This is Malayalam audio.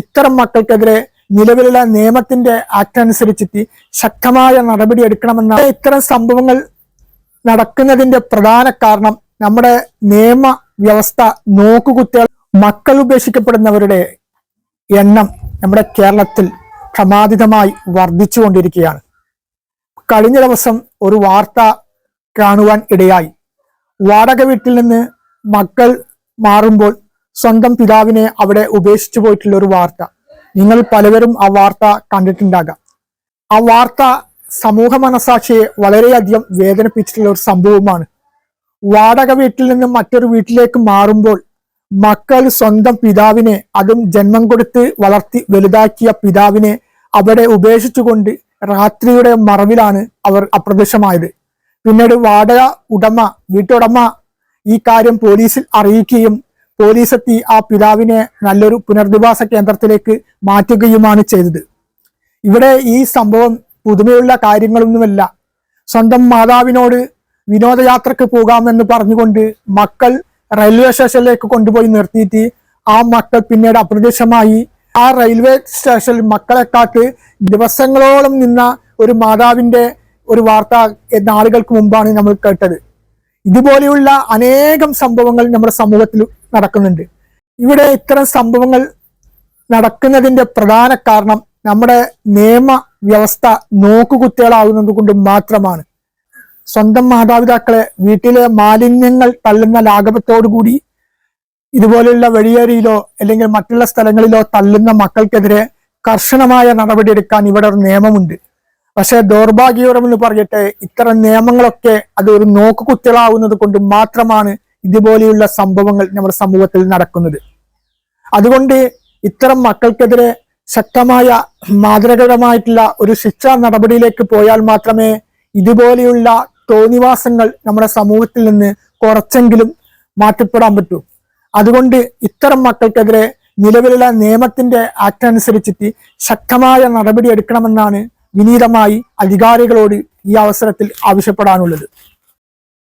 ഇത്തരം മക്കൾക്കെതിരെ നിലവിലുള്ള നിയമത്തിന്റെ ആക്ട് അനുസരിച്ചിട്ട് ശക്തമായ നടപടി എടുക്കണമെന്നാണ്. ഇത്തരം സംഭവങ്ങൾ നടക്കുന്നതിന്റെ പ്രധാന കാരണം നമ്മുടെ നിയമ വ്യവസ്ഥ നോക്കുകുത്തിയാൽ മക്കൾ ഉപേക്ഷിക്കപ്പെടുന്നവരുടെ എണ്ണം നമ്മുടെ കേരളത്തിൽ ക്രമാതീതമായി വർദ്ധിച്ചുകൊണ്ടിരിക്കുകയാണ്. കഴിഞ്ഞ ദിവസം ഒരു വാർത്ത കാണുവാൻ ഇടയായി. വാടക വീട്ടിൽ നിന്ന് മക്കൾ മാറുമ്പോൾ സ്വന്തം പിതാവിനെ അവിടെ ഉപേക്ഷിച്ചു പോയിട്ടുള്ള ഒരു വാർത്ത. നിങ്ങൾ പലവരും ആ വാർത്ത കണ്ടിട്ടുണ്ടാകാം. ആ വാർത്ത സമൂഹ മനസാക്ഷിയെ വളരെയധികം വേദനിപ്പിച്ചിട്ടുള്ള ഒരു സംഭവമാണ്. വാടക വീട്ടിൽ നിന്ന് മറ്റൊരു വീട്ടിലേക്ക് മാറുമ്പോൾ മക്കൾ സ്വന്തം പിതാവിനെ, അതും ജന്മം കൊടുത്ത് വളർത്തി വലുതാക്കിയ പിതാവിനെ അവിടെ ഉപേക്ഷിച്ചുകൊണ്ട് രാത്രിയുടെ മറവിലാണ് അവർ അപ്രത്യക്ഷമായത്. പിന്നീട് വീട്ടുടമ ഈ കാര്യം പോലീസിൽ അറിയിക്കുകയും പോലീസ് എത്തി ആ പിതാവിനെ നല്ലൊരു പുനരധിവാസ കേന്ദ്രത്തിലേക്ക് മാറ്റുകയുമാണ് ചെയ്തത്. ഇവിടെ ഈ സംഭവം പുതുമയുള്ള കാര്യങ്ങളൊന്നുമല്ല. സ്വന്തം മാതാവിനോട് വിനോദയാത്രക്ക് പോകാമെന്ന് പറഞ്ഞുകൊണ്ട് മക്കൾ റെയിൽവേ സ്റ്റേഷനിലേക്ക് കൊണ്ടുപോയി നിർത്തിയിട്ട് ആ മക്കൾ പിന്നീട് അപ്രത്യക്ഷമായി. ആ റെയിൽവേ സ്റ്റേഷനിൽ മക്കളെ കാത്ത് ദിവസങ്ങളോളം നിന്ന ഒരു മാതാവിന്റെ ഒരു വാർത്ത നാളുകൾക്ക് മുമ്പാണ് നമ്മൾ കേട്ടത്. ഇതുപോലെയുള്ള അനേകം സംഭവങ്ങൾ നമ്മുടെ സമൂഹത്തിൽ നടക്കുന്നുണ്ട്. ഇവിടെ ഇത്തരം സംഭവങ്ങൾ നടക്കുന്നതിന്റെ പ്രധാന കാരണം നമ്മുടെ നിയമ വ്യവസ്ഥ നോക്കുകുത്തികളാകുന്നത് കൊണ്ട് മാത്രമാണ്. സ്വന്തം മാതാപിതാക്കളെ വീട്ടിലെ മാലിന്യങ്ങൾ തള്ളുന്ന ലാഘവത്തോടുകൂടി ഇതുപോലെയുള്ള വഴിയേരിയിലോ അല്ലെങ്കിൽ മറ്റുള്ള സ്ഥലങ്ങളിലോ തള്ളുന്ന മക്കൾക്കെതിരെ കർശനമായ നടപടിയെടുക്കാൻ ഇവിടെ ഒരു നിയമമുണ്ട്. പക്ഷെ ദൗർഭാഗ്യകരമെന്ന് പറയട്ടെ, ഇത്തരം നിയമങ്ങളൊക്കെ അത് ഒരു നോക്കുകുത്തികളാവുന്നത് കൊണ്ട് മാത്രമാണ് ഇതുപോലെയുള്ള സംഭവങ്ങൾ നമ്മുടെ സമൂഹത്തിൽ നടക്കുന്നത്. അതുകൊണ്ട് ഇത്തരം മക്കൾക്കെതിരെ ശക്തമായ മാതൃകപരമായിട്ടുള്ള ഒരു ശിക്ഷാ നടപടിയിലേക്ക് പോയാൽ മാത്രമേ ഇതുപോലെയുള്ള തോന്നിവാസങ്ങൾ നമ്മുടെ സമൂഹത്തിൽ നിന്ന് കുറച്ചെങ്കിലും മാറ്റപ്പെടാൻ പറ്റൂ. അതുകൊണ്ട് ഇത്തരം മക്കൾക്കെതിരെ നിലവിലുള്ള നിയമത്തിന്റെ ആക്ട് അനുസരിച്ചിട്ട് ശക്തമായ നടപടി എടുക്കണമെന്നാണ് വിനീതമായി അധികാരികളോട് ഈ അവസരത്തിൽ ആവശ്യപ്പെടാനുള്ളത്.